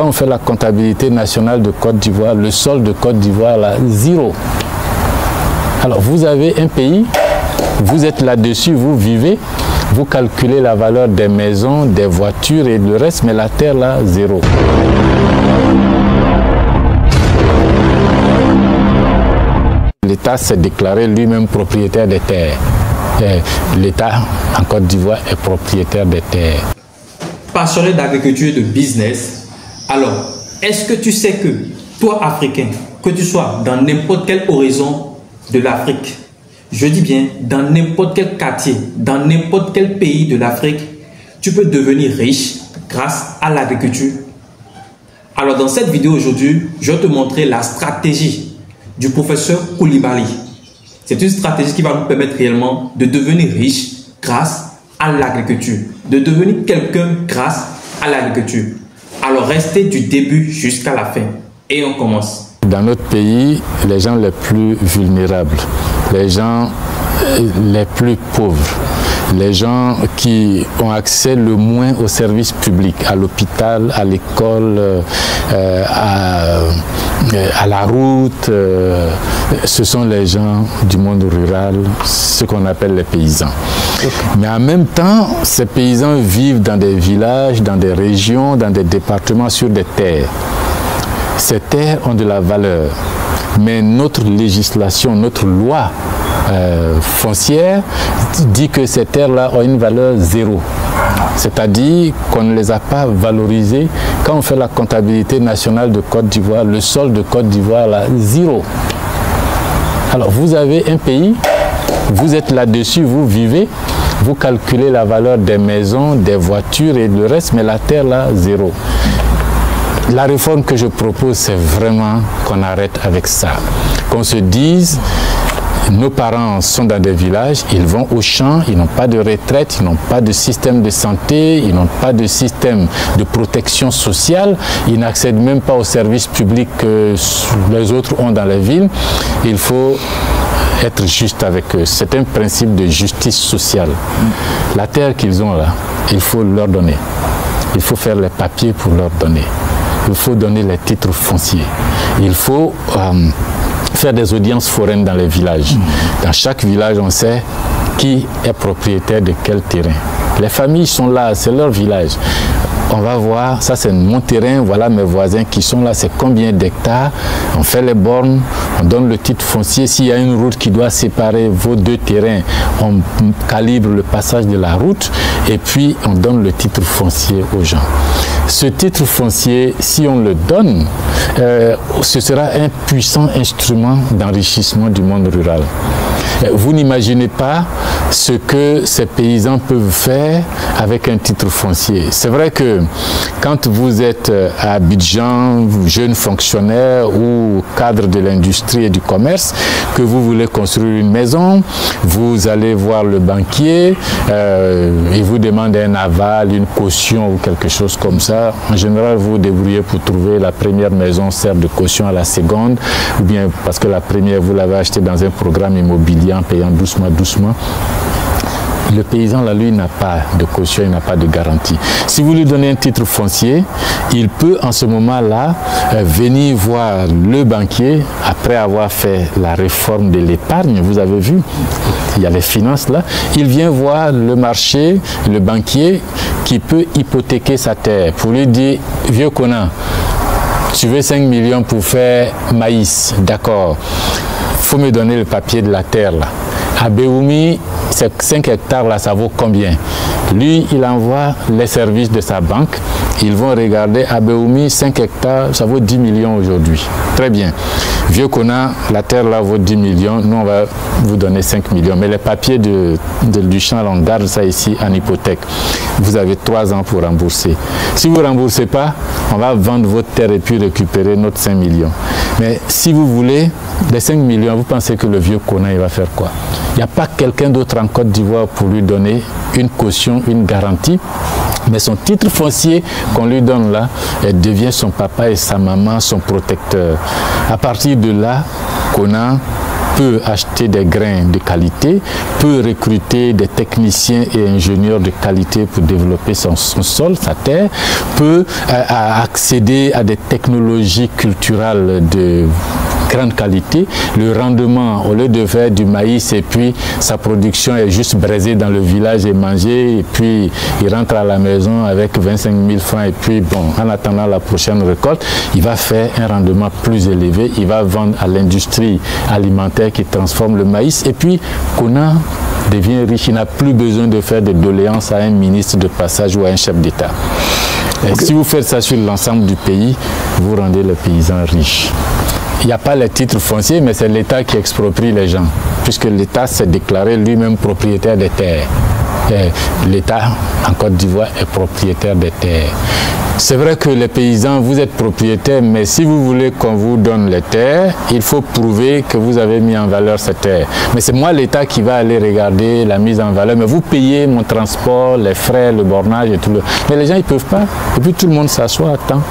quand on fait la comptabilité nationale de Côte d'Ivoire, le sol de Côte d'Ivoire, là, 0. Alors, vous avez un pays, vous êtes là-dessus, vous vivez, vous calculez la valeur des maisons, des voitures et le reste, mais la terre, là, 0. L'État s'est déclaré lui-même propriétaire des terres. L'État, en Côte d'Ivoire, est propriétaire des terres. Passionné d'agriculture et de business, alors, est-ce que tu sais que, toi, Africain, que tu sois dans n'importe quel horizon de l'Afrique, je dis bien dans n'importe quel quartier, dans n'importe quel pays de l'Afrique, tu peux devenir riche grâce à l'agriculture? Alors, dans cette vidéo aujourd'hui, je vais te montrer la stratégie du professeur Coulibaly. C'est une stratégie qui va nous permettre réellement de devenir riche grâce à l'agriculture, de devenir quelqu'un grâce à l'agriculture. Alors restez du début jusqu'à la fin et on commence. Dans notre pays, les gens les plus vulnérables, les gens les plus pauvres, les gens qui ont accès le moins aux services publics, à l'hôpital, à l'école, à la route, ce sont les gens du monde rural, ce qu'on appelle les paysans. Mais en même temps, ces paysans vivent dans des villages, dans des régions, dans des départements, sur des terres. Ces terres ont de la valeur, mais notre législation, notre loi foncière dit que ces terres-là ont une valeur 0. C'est-à-dire qu'on ne les a pas valorisées. Quand on fait la comptabilité nationale de Côte d'Ivoire, le sol de Côte d'Ivoire, là, 0. Alors, vous avez un pays, vous êtes là-dessus, vous vivez, vous calculez la valeur des maisons, des voitures et le reste, mais la terre, là, 0. La réforme que je propose, c'est vraiment qu'on arrête avec ça. Qu'on se dise, nos parents sont dans des villages, ils vont au champ, ils n'ont pas de retraite, ils n'ont pas de système de santé, ils n'ont pas de système de protection sociale, ils n'accèdent même pas aux services publics que les autres ont dans les villes. Il faut être juste avec eux. C'est un principe de justice sociale. La terre qu'ils ont là, il faut leur donner. Il faut faire les papiers pour leur donner. Il faut donner les titres fonciers. Il faut faire des audiences foraines dans les villages. Dans chaque village, on sait qui est propriétaire de quel terrain. Les familles sont là, c'est leur village. On va voir, ça c'est mon terrain, voilà mes voisins qui sont là, c'est combien d'hectares. On fait les bornes, on donne le titre foncier. S'il y a une route qui doit séparer vos deux terrains, on calibre le passage de la route et puis on donne le titre foncier aux gens. Ce titre foncier, si on le donne, ce sera un puissant instrument d'enrichissement du monde rural. Vous n'imaginez pas ce que ces paysans peuvent faire avec un titre foncier. C'est vrai que quand vous êtes à Abidjan, jeune fonctionnaire ou cadre de l'industrie et du commerce, que vous voulez construire une maison, vous allez voir le banquier, il vous demande un aval, une caution ou quelque chose comme ça. En général, vous vous débrouillez pour trouver la première maison sert de caution à la seconde, ou bien parce que la première, vous l'avez achetée dans un programme immobilier en payant doucement, doucement. Le paysan, là, lui, n'a pas de caution, il n'a pas de garantie. Si vous lui donnez un titre foncier, il peut, en ce moment-là, venir voir le banquier, après avoir fait la réforme de l'épargne, vous avez vu, il y a les finances là, il vient voir le marché, le banquier, qui peut hypothéquer sa terre, pour lui dire, vieux Conan, tu veux 5 millions pour faire maïs, d'accord, il faut me donner le papier de la terre là. À Béoumi, ces 5 hectares là, ça vaut combien? Lui, il envoie les services de sa banque. Ils vont regarder à Béoumi, 5 hectares, ça vaut 10 millions aujourd'hui. Très bien. Vieux Kona, la terre là vaut 10 millions, nous on va vous donner 5 millions. Mais les papiers du champ, on garde ça ici en hypothèque. Vous avez 3 ans pour rembourser. Si vous ne remboursez pas, on va vendre votre terre et puis récupérer notre 5 millions. Mais si vous voulez, les 5 millions, vous pensez que le vieux Kona, il va faire quoi? Il n'y a pas quelqu'un d'autre en Côte d'Ivoire pour lui donner une caution, une garantie. Mais son titre foncier qu'on lui donne là, elle devient son papa et sa maman, son protecteur. À partir de là, Kona peut acheter des grains de qualité, peut recruter des techniciens et ingénieurs de qualité pour développer son sol, sa terre, peut accéder à des technologies culturelles de grande qualité. Le rendement, au lieu de faire du maïs et puis sa production est juste braisée dans le village et mangée, et puis il rentre à la maison avec 25 000 francs et puis bon, en attendant la prochaine récolte, il va faire un rendement plus élevé, il va vendre à l'industrie alimentaire qui transforme le maïs et puis Kona devient riche, il n'a plus besoin de faire des doléances à un ministre de passage ou à un chef d'État. Okay. Si vous faites ça sur l'ensemble du pays, vous rendez les paysans riches. Il n'y a pas les titres fonciers, mais c'est l'État qui exproprie les gens, puisque l'État s'est déclaré lui-même propriétaire des terres. L'État en Côte d'Ivoire est propriétaire des terres. C'est vrai que les paysans, vous êtes propriétaires, mais si vous voulez qu'on vous donne les terres, il faut prouver que vous avez mis en valeur ces terres. Mais c'est moi, l'État, qui va aller regarder la mise en valeur. Mais vous payez mon transport, les frais, le bornage et tout. Mais les gens, ils ne peuvent pas. Et puis tout le monde s'assoit, attend.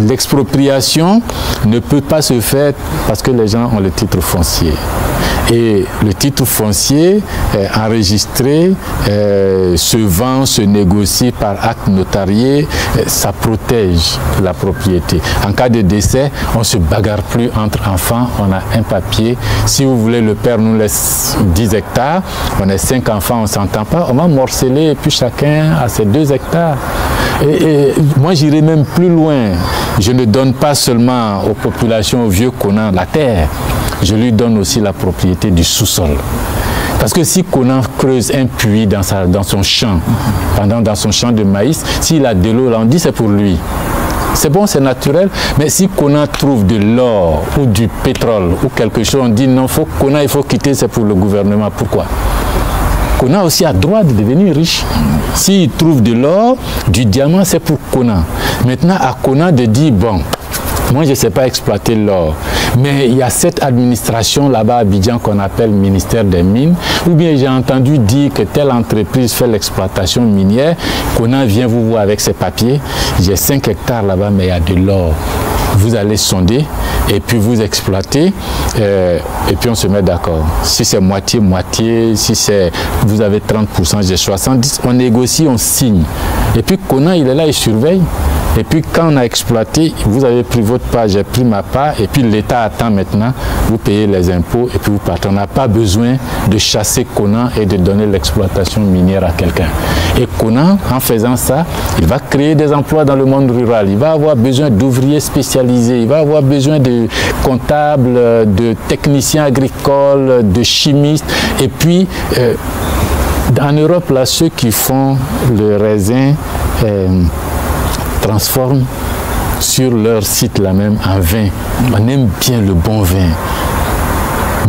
L'expropriation ne peut pas se faire parce que les gens ont le titre foncier. Et le titre foncier enregistré se vend, se négocie par acte notarié, ça protège la propriété. En cas de décès, on ne se bagarre plus entre enfants, on a un papier. Si vous voulez, le père nous laisse 10 hectares, on est 5 enfants, on ne s'entend pas, on va morceler et puis chacun a ses 2 hectares. Et moi, j'irai même plus loin. Je ne donne pas seulement aux populations, aux vieux Kona, la terre. Je lui donne aussi la propriété du sous-sol. Parce que si Kona creuse un puits dans son champ, dans son champ de maïs, s'il a de l'eau là, on dit c'est pour lui. C'est bon, c'est naturel, mais si Kona trouve de l'or ou du pétrole ou quelque chose, on dit non, Kona, il faut quitter, c'est pour le gouvernement. Pourquoi? Kona aussi a droit de devenir riche. S'il trouve de l'or, du diamant, c'est pour Kona. Maintenant, à Kona de dire, bon, moi, je ne sais pas exploiter l'or, mais il y a cette administration là-bas à Abidjan qu'on appelle ministère des Mines, ou bien j'ai entendu dire que telle entreprise fait l'exploitation minière, Kona vient vous voir avec ses papiers, j'ai 5 hectares là-bas, mais il y a de l'or. Vous allez sonder et puis vous exploitez et puis on se met d'accord. Si c'est moitié-moitié, si c'est vous avez 30%, j'ai 70%, on négocie, on signe. Et puis Kona, il est là, il surveille. Et puis quand on a exploité, vous avez pris votre part, j'ai pris ma part, et puis l'État attend maintenant, vous payez les impôts et puis vous partez. On n'a pas besoin de chasser Kona et de donner l'exploitation minière à quelqu'un. Et Kona, en faisant ça, il va créer des emplois dans le monde rural. Il va avoir besoin d'ouvriers spécialisés, il va avoir besoin de comptables, de techniciens agricoles, de chimistes. Et puis, en Europe, là, ceux qui font le raisin transforment sur leur site là même en vin. On aime bien le bon vin.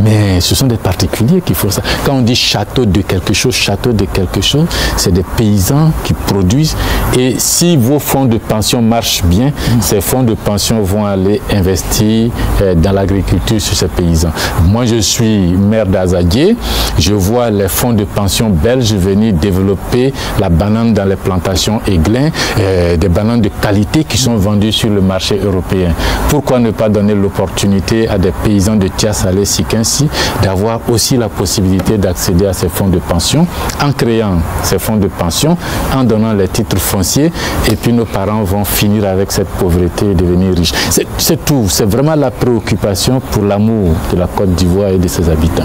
Mais ce sont des particuliers qui font ça. Quand on dit château de quelque chose, c'est des paysans qui produisent. Et si vos fonds de pension marchent bien, ces fonds de pension vont aller investir dans l'agriculture sur ces paysans. Moi, je suis maire d'Azadié. Je vois les fonds de pension belges venir développer la banane dans les plantations Aiglin, des bananes de qualité qui sont vendues sur le marché européen. Pourquoi ne pas donner l'opportunité à des paysans de Tias-Salé, Siquin, d'avoir aussi la possibilité d'accéder à ces fonds de pension en créant ces fonds de pension, en donnant les titres fonciers et puis nos parents vont finir avec cette pauvreté et devenir riches. C'est tout, c'est vraiment la préoccupation pour l'amour de la Côte d'Ivoire et de ses habitants.